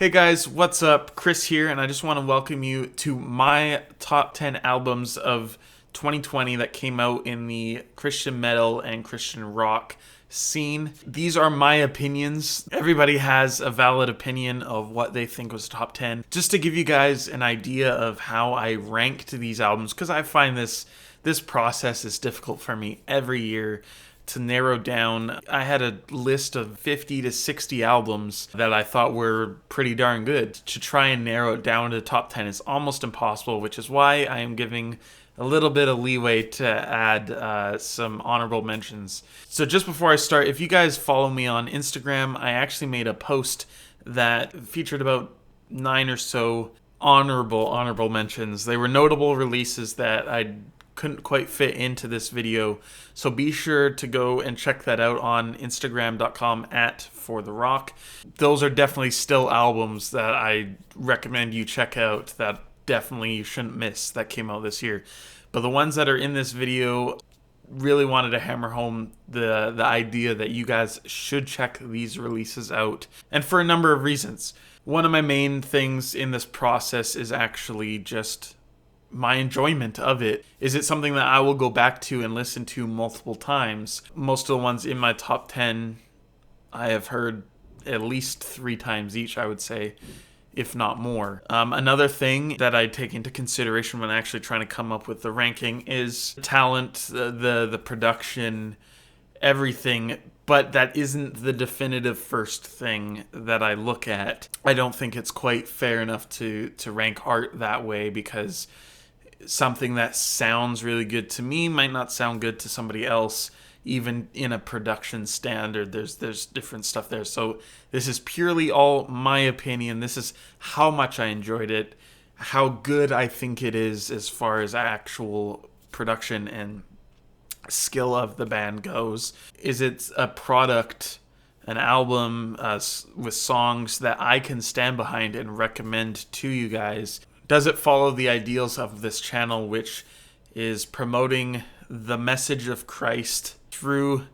Hey guys, what's up? Chris here, and I just want to welcome you to my top 10 albums of 2020 that came out in the Christian metal and Christian rock scene. These are my opinions. Everybody has a valid opinion of what they think was top 10. Just to give you guys an idea of how I ranked these albums, because I find this process is difficult for me every year to narrow down. I had a list of 50 to 60 albums that I thought were pretty darn good. To try and narrow it down to the top 10 is almost impossible, which is why I am giving a little bit of leeway to add some honorable mentions. So just before I start, if you guys follow me on Instagram, I actually made a post that featured about 9 or so honorable mentions. They were notable releases that I couldn't quite fit into this video, so be sure to go and check that out on Instagram.com/fortherock. Those are definitely still albums that I recommend you check out, that definitely you shouldn't miss, that came out this year. But the ones that are in this video, really wanted to hammer home the idea that you guys should check these releases out, and for a number of reasons. One of my main things in this process is actually just my enjoyment of it. Is it something that I will go back to and listen to multiple times? Most of the ones in my top 10 I have heard at least 3 times each, I would say, if not more. Another thing that I take into consideration when actually trying to come up with the ranking is talent, the production, everything, but that isn't the definitive first thing that I look at. I don't think it's quite fair enough to rank art that way, because something that sounds really good to me might not sound good to somebody else. Even in a production standard, there's different stuff there. So this is purely all my opinion. This is how much I enjoyed it, how good I think it is as far as actual production and skill of the band goes. Is it a product, an album with songs that I can stand behind and recommend to you guys? Does it follow the ideals of this channel, which is promoting the message of Christ through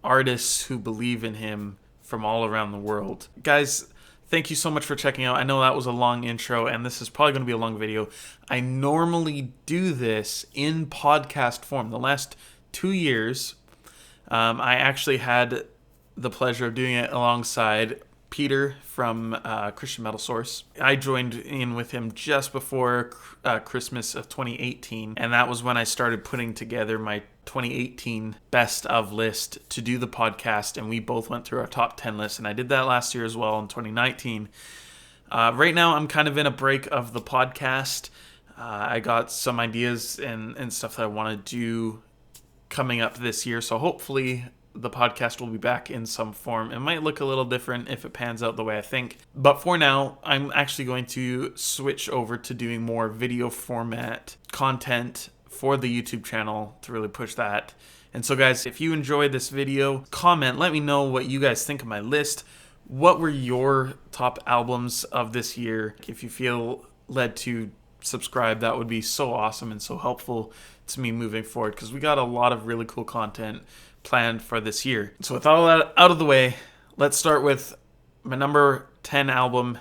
artists who believe in him from all around the world? Guys, thank you so much for checking out. I know that was a long intro, and this is probably going to be a long video. I normally do this in podcast form. The last 2 years, I actually had the pleasure of doing it alongside Peter from Christian Metal Source. I joined in with him just before Christmas of 2018, and that was when I started putting together my 2018 best of list to do the podcast, and we both went through our top 10 list, and I did that last year as well in 2019. Right now, I'm kind of in a break of the podcast. I got some ideas and stuff that I want to do coming up this year, so hopefully the podcast will be back in some form. It might look a little different if it pans out the way I think. But for now, I'm actually going to switch over to doing more video format content for the YouTube channel to really push that. And so guys, if you enjoyed this video, comment, let me know what you guys think of my list. What were your top albums of this year? If you feel led to subscribe, that would be so awesome and so helpful to me moving forward, because we got a lot of really cool content planned for this year. So with all that out of the way, let's start with my number 10 album.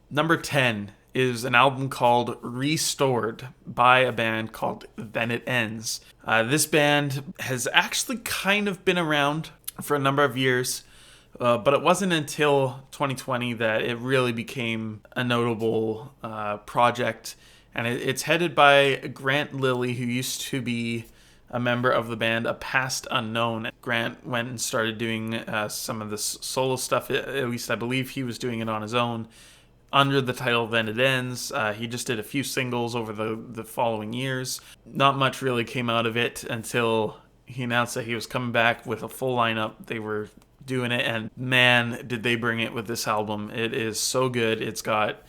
Number 10 is an album called Restored by a band called Then It Ends. This band has actually kind of been around for a number of years, but it wasn't until 2020 that it really became a notable project. And it's headed by Grant Lilly, who used to be a member of the band A Past Unknown. Grant went and started doing some of the solo stuff. At least I believe he was doing it on his own under the title Then It Ends. He just did a few singles over the following years. Not much really came out of it until he announced that he was coming back with a full lineup. They were doing it, and man, did they bring it with this album. It is so good. It's got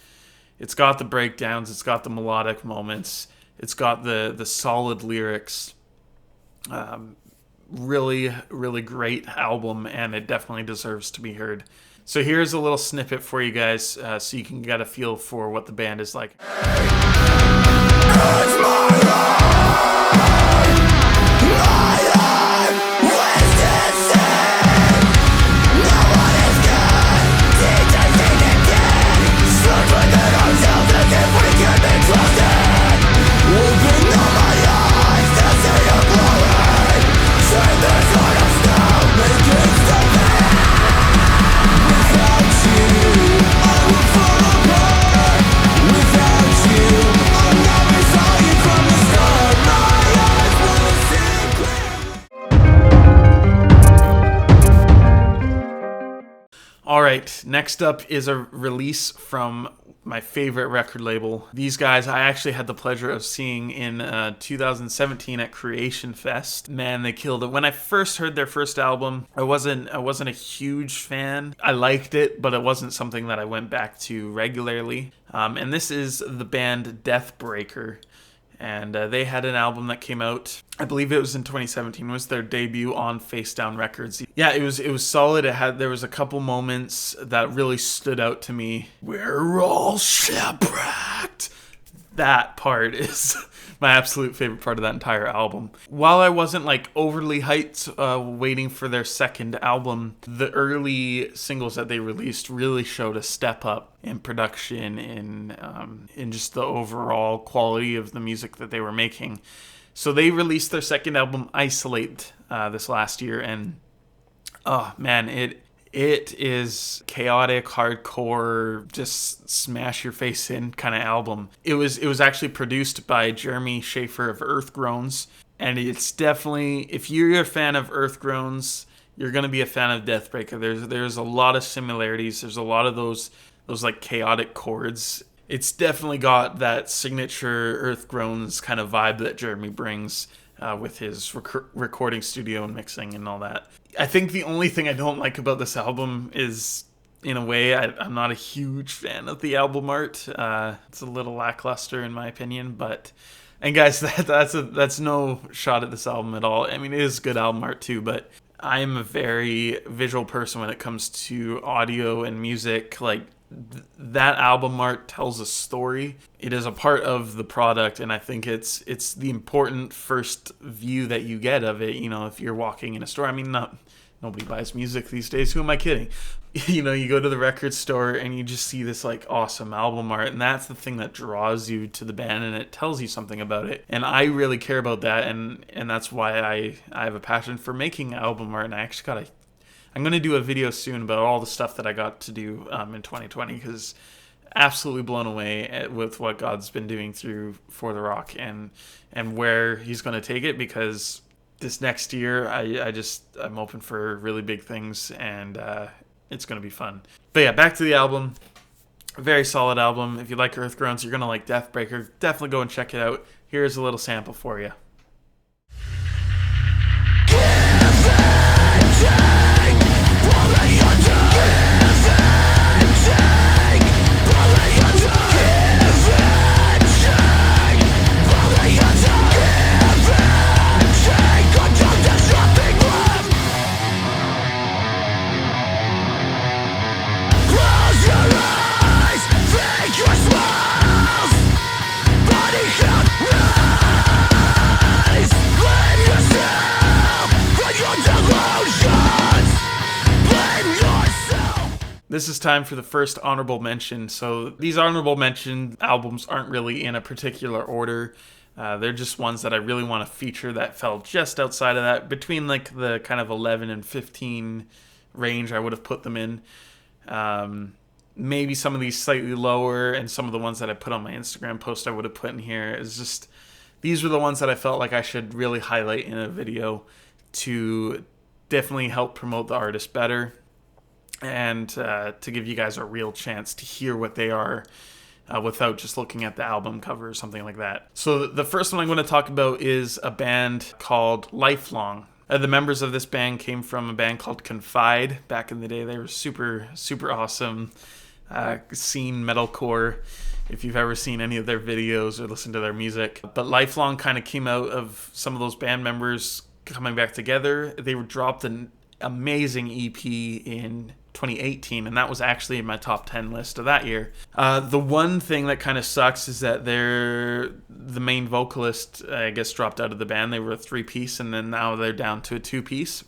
the breakdowns, it's got the melodic moments, it's got the solid lyrics. Really, really great album, and it definitely deserves to be heard. So here's a little snippet for you guys, so you can get a feel for what the band is like. right, next up is a release from my favorite record label. These guys I actually had the pleasure of seeing in 2017 at Creation Fest. Man, they killed it. When I first heard their first album, I wasn't a huge fan. I liked it, but it wasn't something that I went back to regularly. And this is the band Deathbreaker. And they had an album that came out, I believe it was in 2017. It was their debut on Face Down Records. Yeah, it was solid. There was a couple moments that really stood out to me. We're all shipwrecked. That part is my absolute favorite part of that entire album. While I wasn't like overly hyped waiting for their second album, the early singles that they released really showed a step up in production, in just the overall quality of the music that they were making. So they released their second album, Isolate, this last year, and oh man, it is chaotic, hardcore, just smash your face in kind of album. It was actually produced by Jeremy Schaefer of Earth Groans, and it's definitely, if you're a fan of Earth Groans, you're gonna be a fan of Deathbreaker. There's a lot of similarities. There's a lot of those like chaotic chords. It's definitely got that signature Earth Groans kind of vibe that Jeremy brings with his recording studio and mixing and all that. I think the only thing I don't like about this album is, in a way, I'm not a huge fan of the album art. It's a little lackluster in my opinion, and guys, that's no shot at this album at all. I mean, it is good album art too, but I'm a very visual person when it comes to audio and music. Like, that album art tells a story. It is a part of the product, and I think it's the important first view that you get of it. You know, if you're walking in a store, I mean, nobody buys music these days. Who am I kidding? You know, you go to the record store and you just see this like awesome album art, and that's the thing that draws you to the band, and it tells you something about it. And I really care about that, and that's why I have a passion for making album art. And I'm going to do a video soon about all the stuff that I got to do in 2020, because absolutely blown away with what God's been doing through For the Rock and where he's going to take it, because this next year I'm open for really big things, and it's going to be fun. But yeah, back to the album. Very solid album. If you like Earth Groans, you're going to like Deathbreaker. Definitely go and check it out. Here's a little sample for you. This is time for the first honorable mention. So these honorable mention albums aren't really in a particular order. They're just ones that I really want to feature that fell just outside of that. Between like the kind of 11 and 15 range, I would have put them in. Maybe some of these slightly lower, and some of the ones that I put on my Instagram post I would have put in here. It's just, these were the ones that I felt like I should really highlight in a video to definitely help promote the artist better, and to give you guys a real chance to hear what they are without just looking at the album cover or something like that. So the first one I'm going to talk about is a band called Lifelong. The members of this band came from a band called Confide. Back in the day, they were super, super awesome scene metalcore, if you've ever seen any of their videos or listened to their music. But Lifelong kind of came out of some of those band members coming back together. They dropped an amazing EP in 2018, and that was actually in my top 10 list of that year. The one thing that kind of sucks is that the main vocalist, I guess, dropped out of the band. They were a 3-piece, and then now they're down to a 2-piece.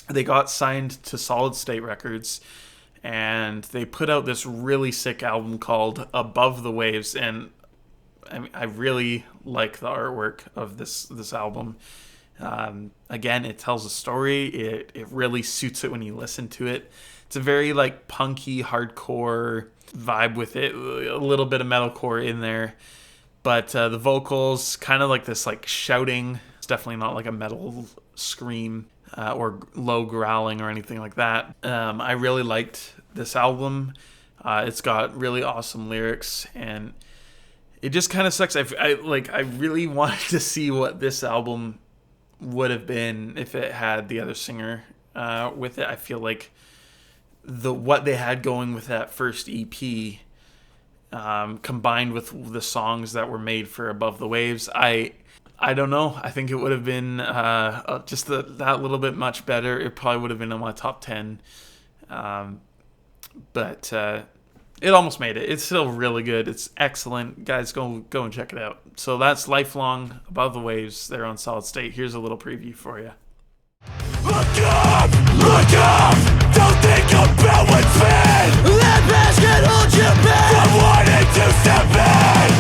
They got signed to Solid State Records, and they put out this really sick album called Above the Waves, and I really like the artwork of this album. Again, it tells a story. It really suits it when you listen to it. It's a very like punky, hardcore vibe with it. A little bit of metalcore in there, but the vocals kind of like this like shouting. It's definitely not like a metal scream or low growling or anything like that. I really liked this album. It's got really awesome lyrics, and it just kind of sucks. I really wanted to see what this album would have been if it had the other singer with it. I feel like what they had going with that first EP, combined with the songs that were made for Above the Waves, I don't know. I think it would have been just that little bit much better. It probably would have been in my top 10. But it almost made it. It's still really good. It's excellent. Guys, go and check it out. So that's Lifelong, Above the Waves. They're on Solid State. Here's a little preview for you. Look up! Look up! Don't think about what's been! That past can hold you back from wanting to step in!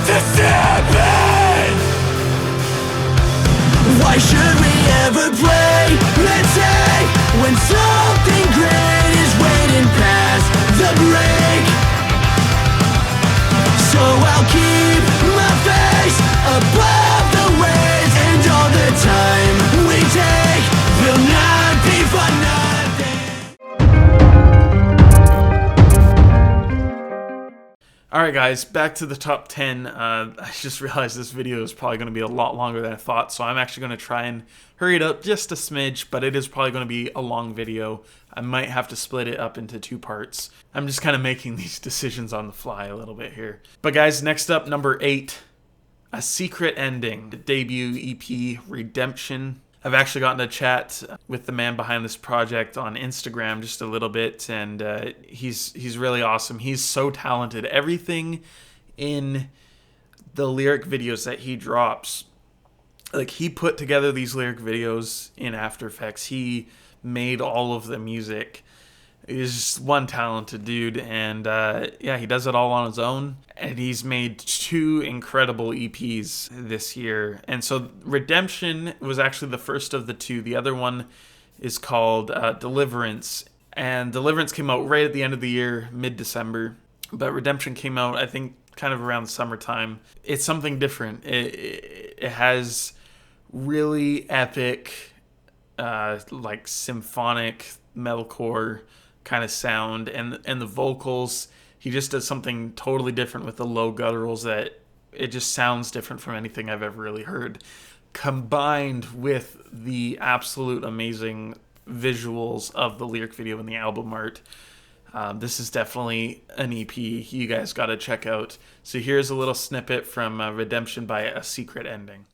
To step in! Why should we ever play and say when something great is waiting past the break? So I'll keep my face above the waves, and all the time we take will not be for nothing. Alright guys, back to the top 10. I just realized this video is probably going to be a lot longer than I thought, so I'm actually going to try and hurry it up just a smidge, but it is probably going to be a long video. I might have to split it up into 2 parts. I'm just kind of making these decisions on the fly a little bit here. But guys, next up, number 8, A Secret Ending, the debut EP, Redemption. I've actually gotten to chat with the man behind this project on Instagram just a little bit, and he's really awesome. He's so talented. Everything in the lyric videos that he drops, like, he put together these lyric videos in After Effects. He made all of the music. He's just one talented dude, and yeah, he does it all on his own, and he's made 2 incredible EPs this year. And so Redemption was actually the first of the 2. The other one is called Deliverance, and Deliverance came out right at the end of the year, mid-December, but Redemption came out, I think, kind of around the summertime. It's something different. It has really epic, like symphonic metalcore kind of sound, and the vocals, he just does something totally different with the low gutturals that it just sounds different from anything I've ever really heard, combined with the absolute amazing visuals of the lyric video and the album art. This is definitely an EP you guys got to check out. So here's a little snippet from Redemption by A Secret Ending.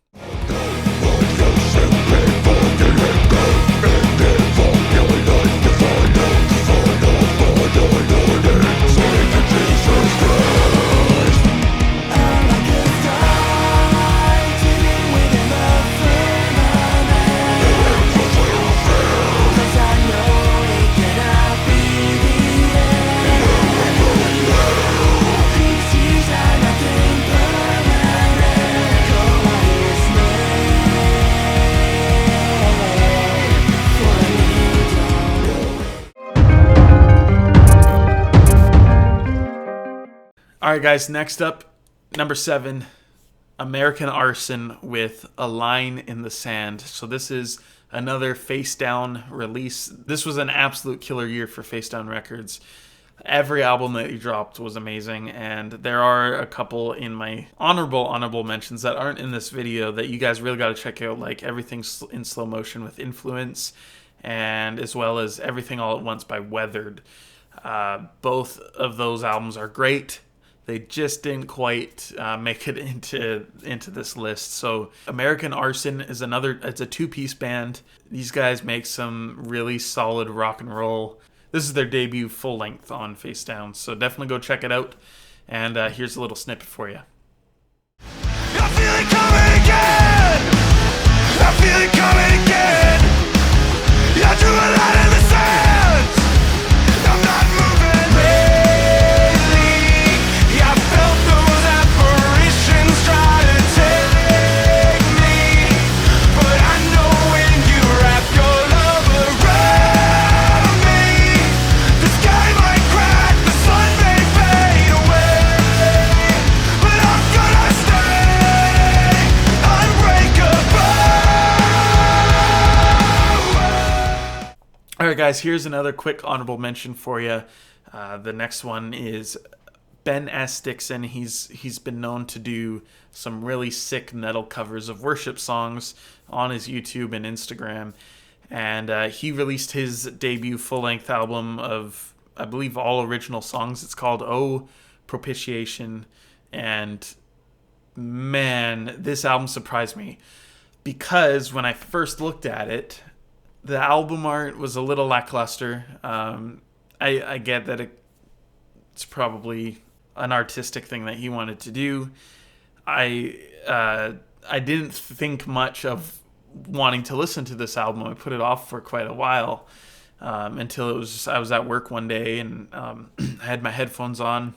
Alright guys, next up, number 7, American Arson with A Line in the Sand. So this is another Face Down release. This was an absolute killer year for Face Down Records. Every album that he dropped was amazing, and there are a couple in my honorable mentions that aren't in this video that you guys really got to check out, like Everything in Slow Motion with Influence, and as well as Everything All at Once by Weathered. Both of those albums are great. They just didn't quite make it into this list. So American Arson is it's a 2-piece band. These guys make some really solid rock and roll. This is their debut full length on Face Down, so definitely go check it out. And here's a little snippet for you. I feel it coming again. I feel it coming again. I drew a line in the sand. I'm not moving. Lately, I felt those apparitions try to take me, but I know when you wrap your love around me, the sky might crack, the sun may fade away, but I'm gonna stay unbreakable. guys, here's another quick honorable mention for you. The next one is Ben S. Dixon. He's been known to do some really sick metal covers of worship songs on his YouTube and Instagram. And he released his debut full-length album of, I believe, all original songs. It's called Oh Propitiation. And man, this album surprised me. Because when I first looked at it, the album art was a little lackluster. I get that it's probably an artistic thing that he wanted to do. I didn't think much of wanting to listen to this album. I put it off for quite a while until I was at work one day and I had my headphones on.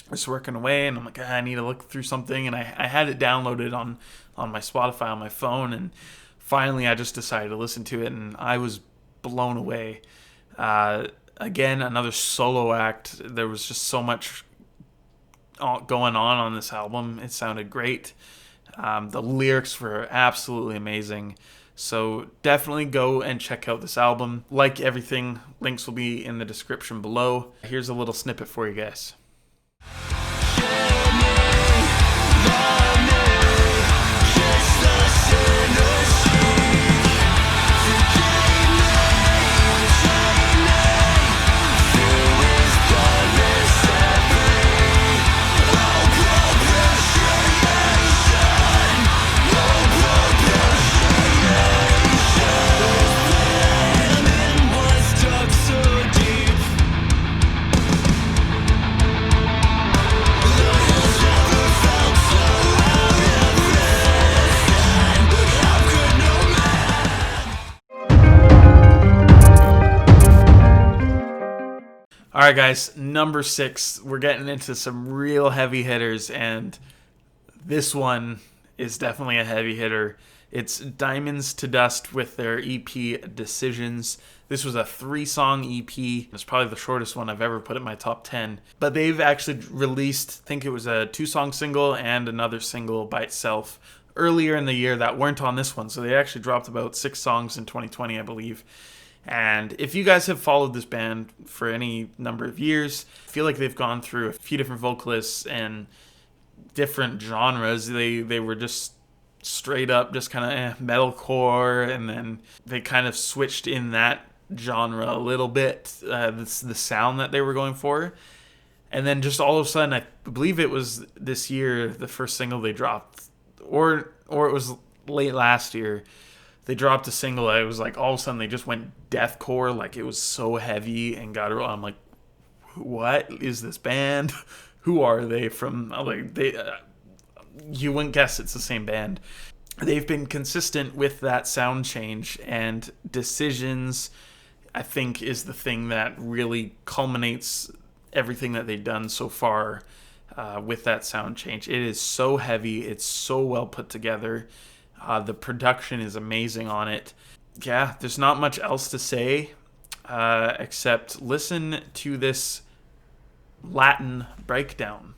I was working away and I'm like, I need to look through something, and I had it downloaded on my Spotify on my phone, and finally I just decided to listen to it, and I was blown away. Again, another solo act. There was just so much going on this album. It sounded great. The lyrics were absolutely amazing. So definitely go and check out this album. Like everything, links will be in the description below. Here's a little snippet for you guys. All right, guys, number 6. We're getting into some real heavy hitters, and this one is definitely a heavy hitter. It's Diamonds to Dust with their EP Decisions. This was a 3-song EP. It's probably the shortest one I've ever put in my top 10. But they've actually released, I think it was a 2-song single and another single by itself earlier in the year that weren't on this one. So they actually dropped about 6 songs in 2020, I believe. And if you guys have followed this band for any number of years, I feel like they've gone through a few different vocalists and different genres. They were just straight up just kind of metalcore, and then they kind of switched in that genre a little bit, the sound that they were going for. And then just all of a sudden, I believe it was this year, the first single they dropped, or it was late last year, they dropped a single. It was like all of a sudden they just went deathcore, like it was so heavy and got. I'm like, what is this band? Who are they from? Like you wouldn't guess it's the same band. They've been consistent with that sound change, and Decisions, I think, is the thing that really culminates everything that they've done so far with that sound change. It is so heavy. It's so well put together. The production is amazing on it. Yeah, there's not much else to say except listen to this Latin breakdown.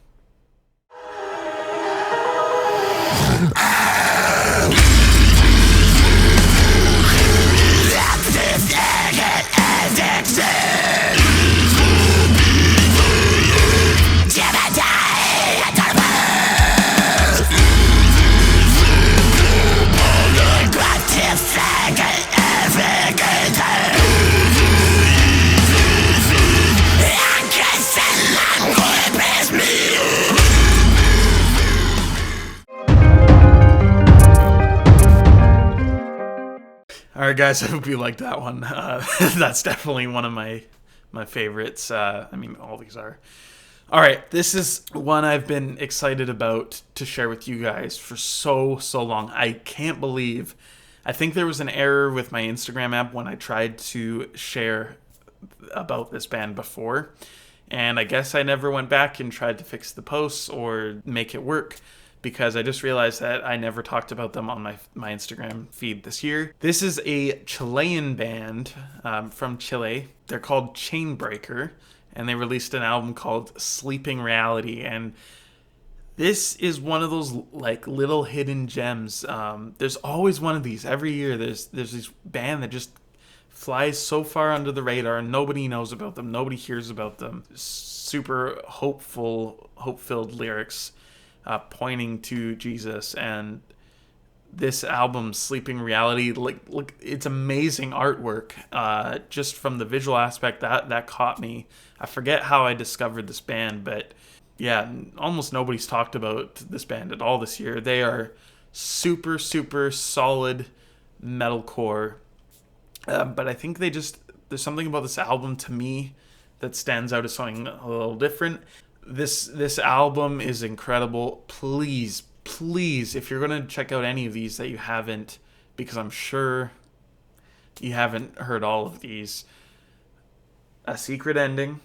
Alright guys, I hope you liked that one. That's definitely one of my favorites. I mean, all these are. Alright, this is one I've been excited about to share with you guys for so long. I can't believe, I think there was an error with my Instagram app when I tried to share about this band before. And I guess I never went back and tried to fix the posts or make it work, because I just realized that I never talked about them on my Instagram feed this year. This is a Chilean band from Chile. They're called Chainbreaker, and they released an album called Sleeping Reality. And this is one of those like little hidden gems. There's always one of these every year. There's this band that just flies so far under the radar and nobody knows about them, nobody hears about them. Super hope-filled lyrics pointing to Jesus. And this album, Sleeping Reality, look, it's amazing artwork. Just from the visual aspect, that caught me. I forget how I discovered this band, but yeah, almost nobody's talked about this band at all this year. They are super solid metalcore, but I think there's something about this album to me that stands out as something a little different. This album is incredible. Please, if you're gonna check out any of these that you haven't, because I'm sure you haven't heard all of these, A Secret Ending,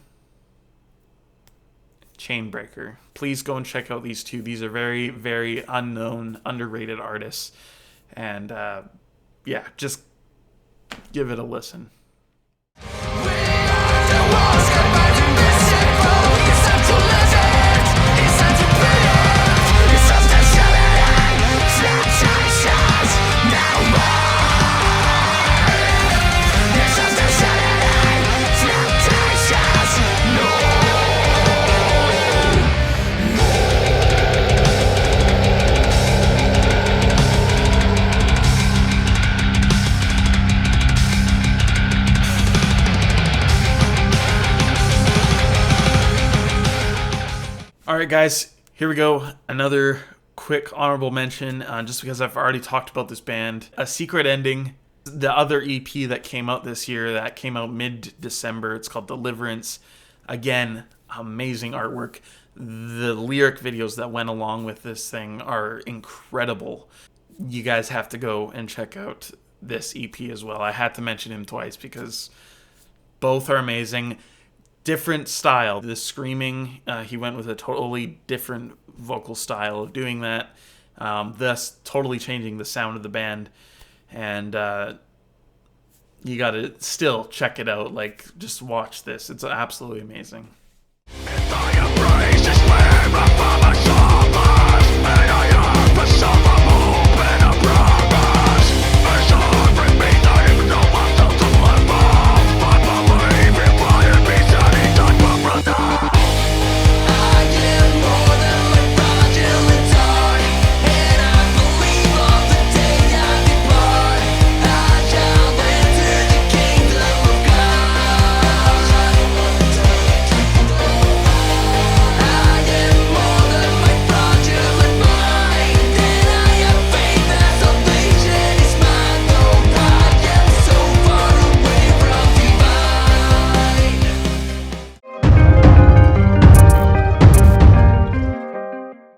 Chainbreaker. Please go and check out these two. These are very unknown, underrated artists, and yeah, just give it a listen. All right, guys, here we go. Another quick honorable mention, just because I've already talked about this band. A Secret Ending, the other EP that came out this year, that came out mid-December. It's called Deliverance. Again, amazing artwork. The lyric videos that went along with this thing are incredible. You guys have to go and check out this EP as well. I had to mention him twice because both are amazing. Different style. The screaming, he went with a totally different vocal style of doing that, thus totally changing the sound of the band. And you gotta still check it out. Like, just watch this. It's absolutely amazing.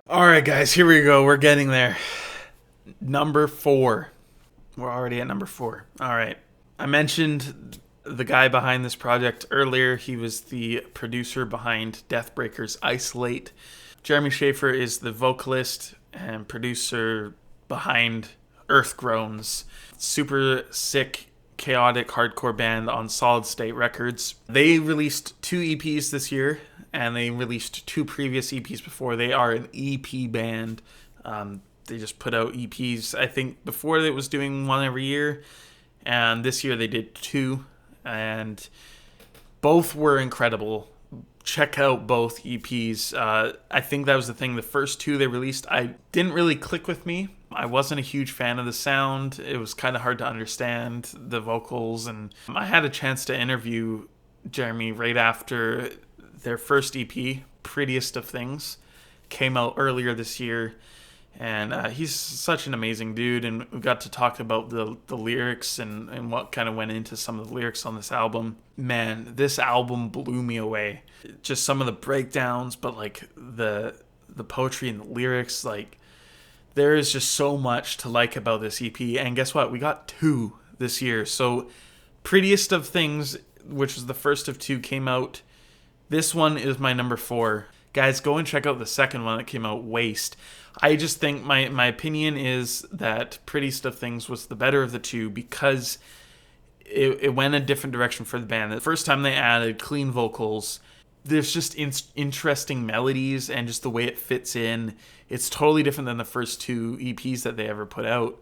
Alright guys, here we go. We're getting there. Number 4. We're already at number 4. Alright. I mentioned the guy behind this project earlier. He was the producer behind Deathbreaker's Isolate. Jeremy Schaefer is the vocalist and producer behind Groans. Super sick, chaotic hardcore band on Solid State Records. They released 2 EPs this year, and they released 2 previous EPs before. They are an EP band. They just put out EPs. I think before it was doing one every year, and this year they did 2, and both were incredible. Check out both EPs. I think that was the thing. The first 2 they released, I didn't really click with me. I wasn't a huge fan of the sound. It was kind of hard to understand the vocals, and I had a chance to interview Jeremy right after their first EP, Prettiest of Things, came out earlier this year, and he's such an amazing dude, and we got to talk about the lyrics and what kind of went into some of the lyrics on this album. Man, this album blew me away. Just some of the breakdowns, but like the poetry and the lyrics, like there is just so much to like about this EP. And guess what? We got 2 this year. So Prettiest of Things, which was the first of 2, came out. This one is my number 4. Guys, go and check out the second one that came out, Waste. I just think my opinion is that Prettiest of Things was the better of the 2 because it went a different direction for the band. The first time they added clean vocals, there's just interesting melodies and just the way it fits in. It's totally different than the first 2 EPs that they ever put out.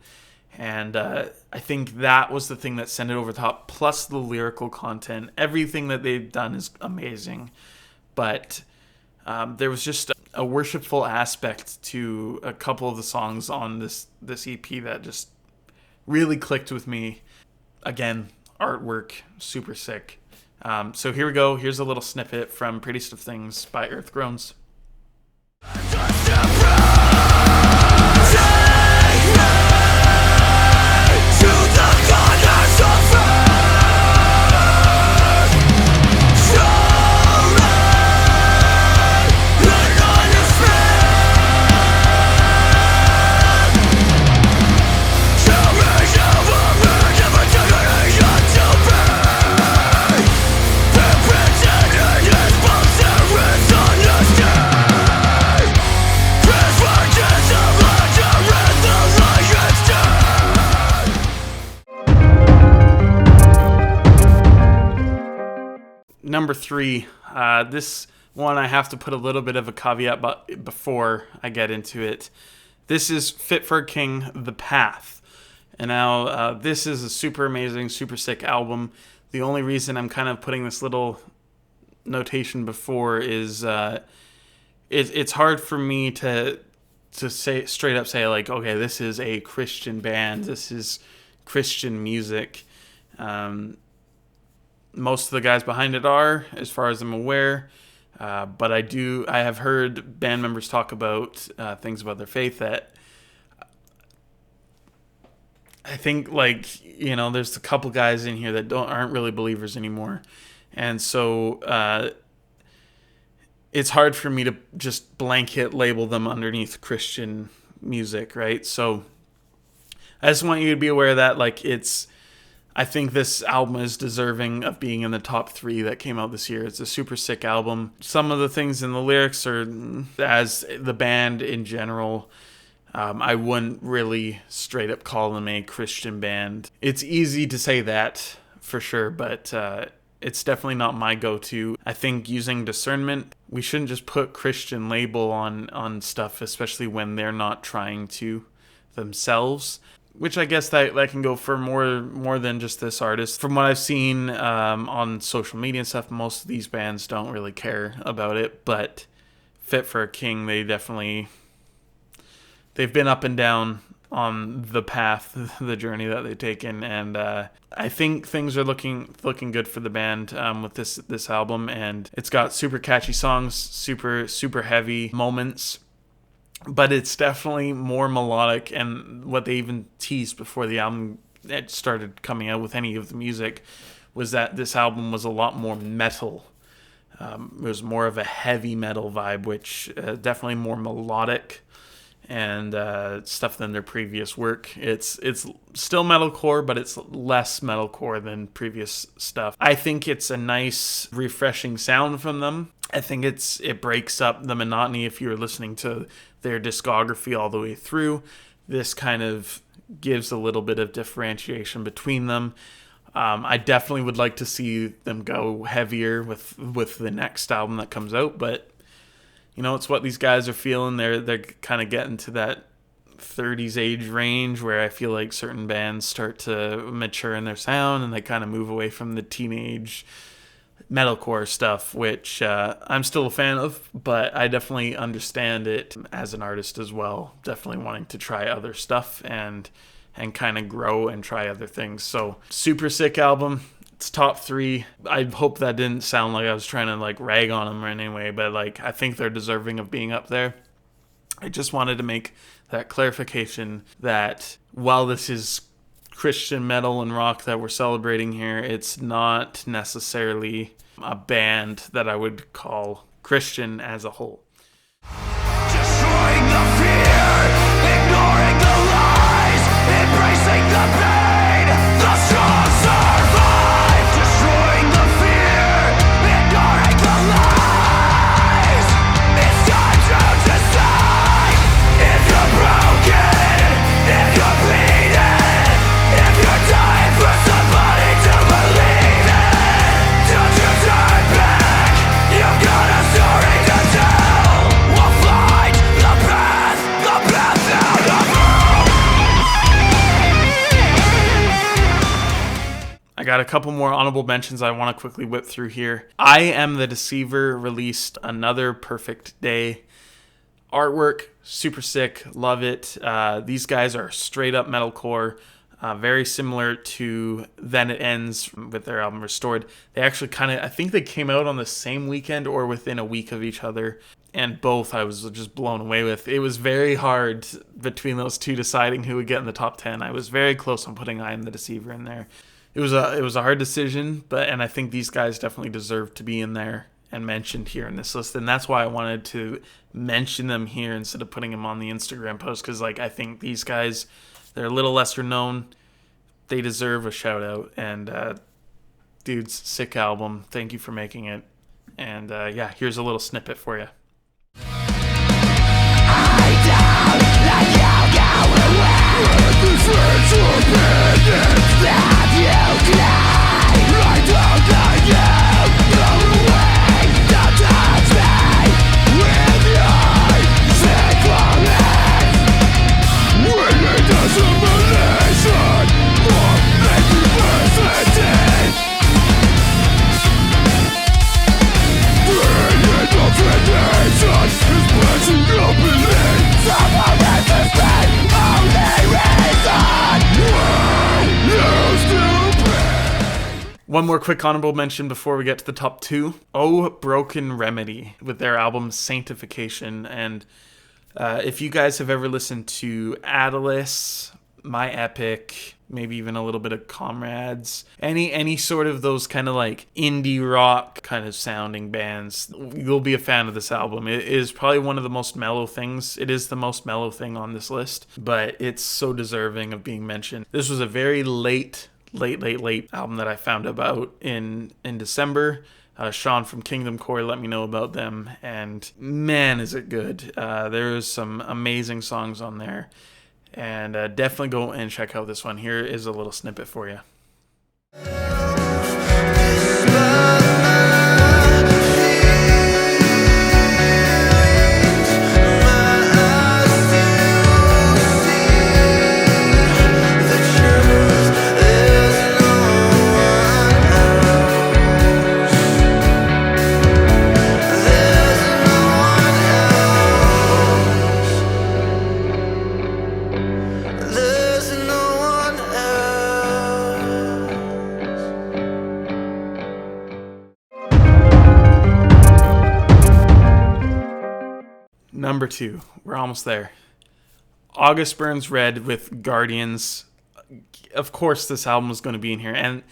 And I think that was the thing that sent it over the top, plus the lyrical content. Everything that they've done is amazing. But there was just a worshipful aspect to a couple of the songs on this EP that just really clicked with me. Again, artwork, super sick. So here we go. Here's a little snippet from Prettiest of Things by Earth Groans. Number 3, this one I have to put a little bit of a caveat before I get into it. This is Fit for a King, The Path. And now this is a super amazing, super sick album. The only reason I'm kind of putting this little notation before is it's hard for me to say straight up say like, okay, this is a Christian band, this is Christian music. Most of the guys behind it are, as far as I'm aware, but I have heard band members talk about things about their faith that I think, like, you know, there's a couple guys in here that aren't really believers anymore, and so it's hard for me to just blanket label them underneath Christian music, right? So I just want you to be aware of that, like, I think this album is deserving of being in the top 3 that came out this year. It's a super sick album. Some of the things in the lyrics are, as the band in general, I wouldn't really straight up call them a Christian band. It's easy to say that for sure, but it's definitely not my go-to. I think using discernment, we shouldn't just put Christian label on stuff, especially when they're not trying to themselves. Which I guess that can go for more than just this artist. From what I've seen on social media and stuff, most of these bands don't really care about it. But Fit for a King, they've been up and down on the path, the journey that they've taken, and I think things are looking good for the band with this album. And it's got super catchy songs, super heavy moments. But it's definitely more melodic, and what they even teased before the album started coming out with any of the music was that this album was a lot more metal. It was more of a heavy metal vibe, which definitely more melodic and stuff than their previous work. It's still metalcore, but it's less metalcore than previous stuff. I think it's a nice, refreshing sound from them. I think it breaks up the monotony if you're listening to their discography all the way through. This kind of gives a little bit of differentiation between them. I definitely would like to see them go heavier with the next album that comes out, but you know, it's what these guys are feeling. They're kind of getting to that 30s age range where I feel like certain bands start to mature in their sound and they kind of move away from the teenage metalcore stuff, which I'm still a fan of, but I definitely understand it as an artist as well. Definitely wanting to try other stuff and kind of grow and try other things. So super sick album. It's top 3. I hope that didn't sound like I was trying to like rag on them or anyway, but like I think they're deserving of being up there. I just wanted to make that clarification that while this is Christian metal and rock that we're celebrating here, it's not necessarily a band that I would call Christian as a whole. Destroying the fear, ignoring the lies, embracing the pain, the strong survive. Destroying the fear, ignoring the lies. It's time to decide if you're broken, if you're bleeding, if you're dying for somebody to believe in. Don't you turn back, you've got a story to tell. We'll find the path out of hell. got a couple more honorable mentions I want to quickly whip through here. I Am the Deceiver released Another Perfect Day. Artwork, super sick, love it. These guys are straight up metalcore, very similar to Then It Ends with their album Restored. They actually I think they came out on the same weekend or within a week of each other, and both I was just blown away with. It was very hard between those two deciding who would get in the top 10. I was very close on putting I Am the Deceiver in there. It was a hard decision, and I think these guys definitely deserve to be in there and mentioned here in this list, and that's why I wanted to mention them here instead of putting them on the Instagram post, because I think these guys, they're a little lesser known. They deserve a shout out, and dude's sick album. Thank you for making it, and here's a little snippet for you. One more quick honorable mention before we get to the top 2. Oh Broken Remedy with their album Sanctification. And if you guys have ever listened to Atlas, My Epic, maybe even a little bit of Comrades, any sort of those kind of like indie rock kind of sounding bands, you'll be a fan of this album. It is probably one of the most mellow things. It is the most mellow thing on this list, but it's so deserving of being mentioned. This was a very late album that I found about in December. Sean from Kingdom Core let me know about them, and man, is it good. There's some amazing songs on there, and definitely go and check out this one. Here is a little snippet for you. Number 2, we're almost there. August Burns Red with Guardians. Of course this album was going to be in here, and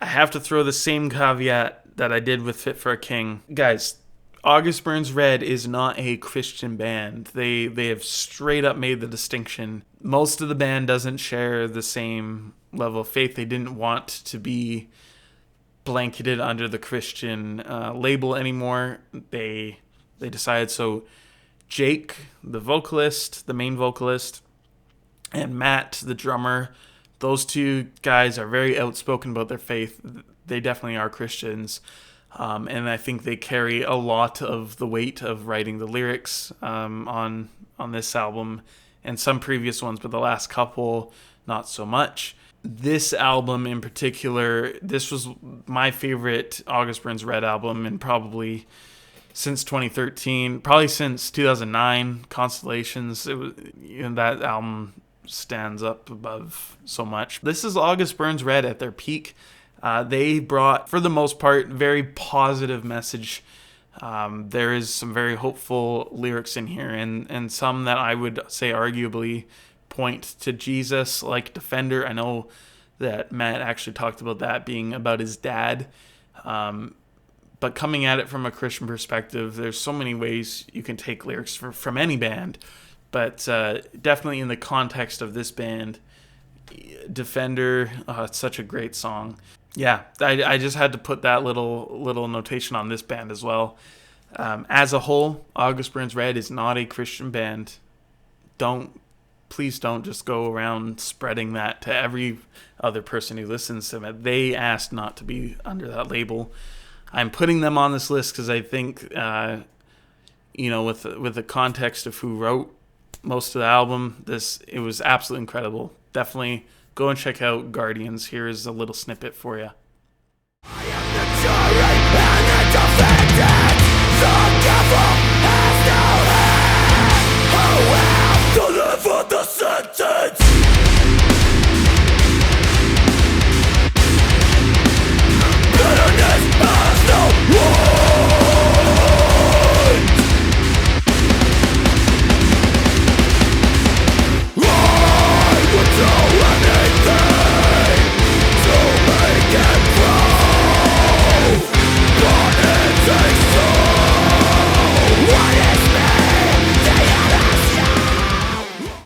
I have to throw the same caveat that I did with Fit for a King. Guys, August Burns Red is not a Christian band. They have straight up made the distinction. Most of the band doesn't share the same level of faith. They didn't want to be blanketed under the Christian label anymore. They decided so. Jake, the vocalist, the main vocalist, and Matt, the drummer, those two guys are very outspoken about their faith. They definitely are Christians, and I think they carry a lot of the weight of writing the lyrics on this album and some previous ones, but the last couple, not so much. This album in particular, this was my favorite August Burns Red album, and probably since 2013, probably since 2009, Constellations. It was, that album stands up above so much. This is August Burns Red at their peak. They brought, for the most part, very positive message. There is some very hopeful lyrics in here, and some that I would say arguably point to Jesus, like Defender. I know that Matt actually talked about that being about his dad. But coming at it from a Christian perspective, there's so many ways you can take lyrics from any band. But definitely in the context of this band, Defender, it's such a great song. Yeah, I just had to put that little notation on this band as well. As a whole, August Burns Red is not a Christian band. Please don't just go around spreading that to every other person who listens to them. They asked not to be under that label. I'm putting them on this list because I think, with the context of who wrote most of the album, it was absolutely incredible. Definitely go and check out Guardians. Here is a little snippet for you.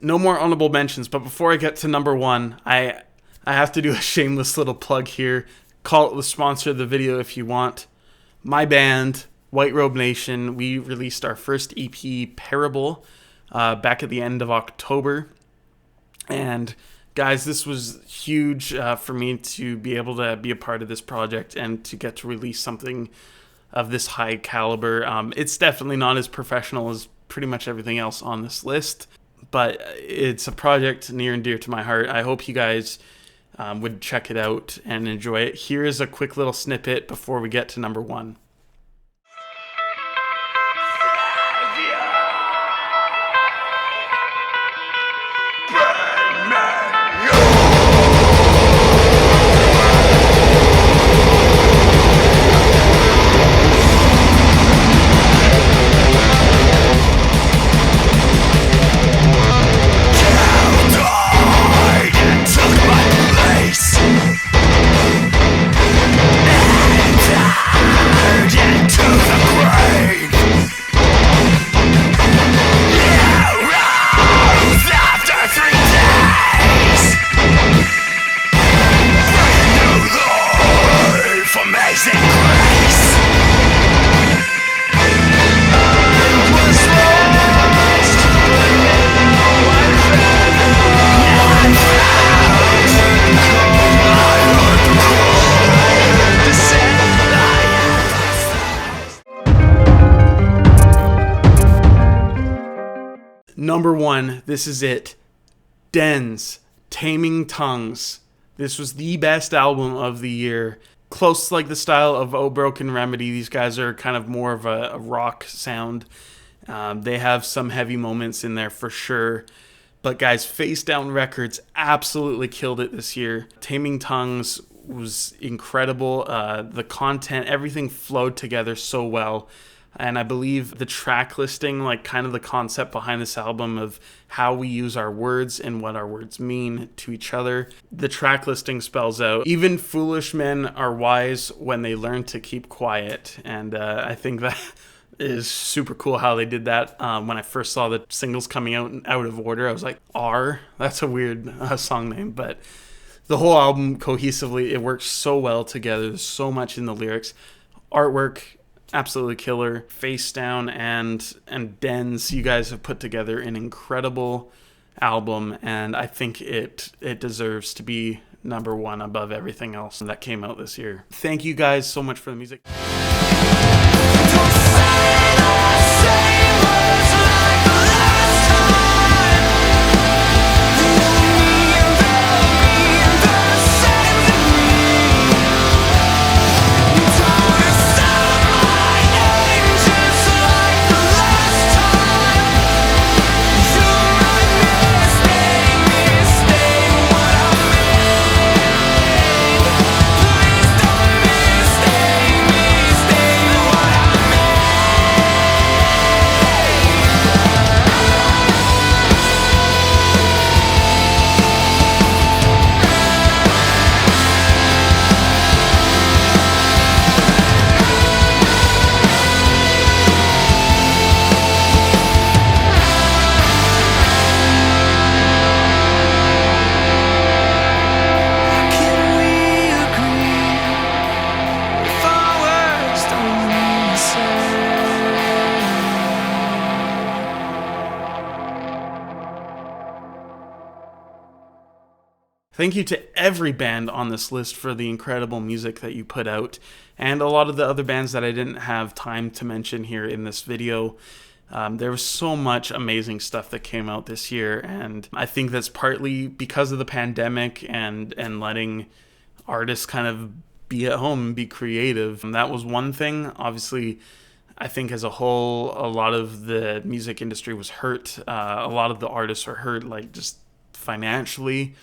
no more honorable mentions, but before I get to number one, I have to do a shameless little plug here. Call it the sponsor of the video if you want. My band, White Robe Nation, we released our first EP, Parable, back at the end of October. And guys, this was huge for me to be able to be a part of this project and to get to release something of this high caliber. It's definitely not as professional as pretty much everything else on this list, but it's a project near and dear to my heart. I hope you guys would check it out and enjoy it. Here is a quick little snippet before we get to number one. Number one, this is it. Dens, Taming Tongues. This was the best album of the year. Close to like the style of Oh Broken Remedy. These guys are kind of more of a rock sound. They have some heavy moments in there for sure. But guys, Face Down Records absolutely killed it this year. Taming Tongues was incredible. The content, everything flowed together so well. And I believe the track listing, like kind of the concept behind this album of how we use our words and what our words mean to each other. The track listing spells out, even foolish men are wise when they learn to keep quiet. And I think that is super cool how they did that. When I first saw the singles coming out of order, I was like, R? That's a weird song name. But the whole album cohesively, it works so well together. There's so much in the lyrics. Artwork, absolutely killer. Face Down and Dens, you guys have put together an incredible album, and I think it deserves to be number one above everything else that came out this year. Thank you guys so much for the music. Thank you to every band on this list for the incredible music that you put out, and a lot of the other bands that I didn't have time to mention here in this video. There was so much amazing stuff that came out this year, and I think that's partly because of the pandemic and letting artists kind of be at home and be creative. And that was one thing. Obviously, I think as a whole, a lot of the music industry was hurt. A lot of the artists were hurt, like just financially.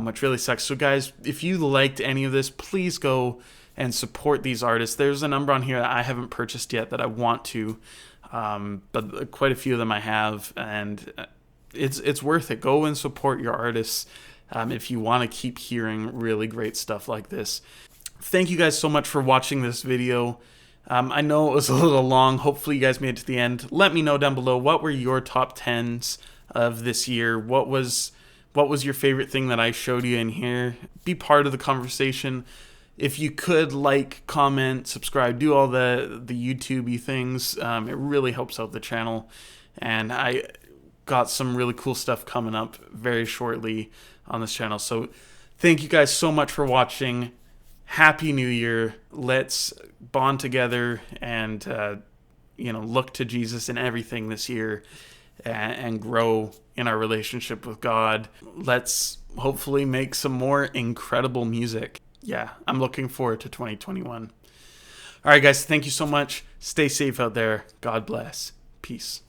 Which really sucks. So guys, if you liked any of this, please go and support these artists. There's a number on here that I haven't purchased yet that I want to, but quite a few of them I have, and it's worth it. Go and support your artists if you want to keep hearing really great stuff like this. Thank you guys so much for watching this video. I know it was a little long. Hopefully you guys made it to the end. Let me know down below, what were your top 10s of this year. What was your favorite thing that I showed you in here? Be part of the conversation. If you could like, comment, subscribe, do all the YouTube-y things, it really helps out the channel. And I got some really cool stuff coming up very shortly on this channel. So thank you guys so much for watching. Happy New Year. Let's bond together and look to Jesus in everything this year and grow in our relationship with God. Let's hopefully make some more incredible music. Yeah, I'm looking forward to 2021. All right, guys, thank you so much. Stay safe out there. God bless. Peace.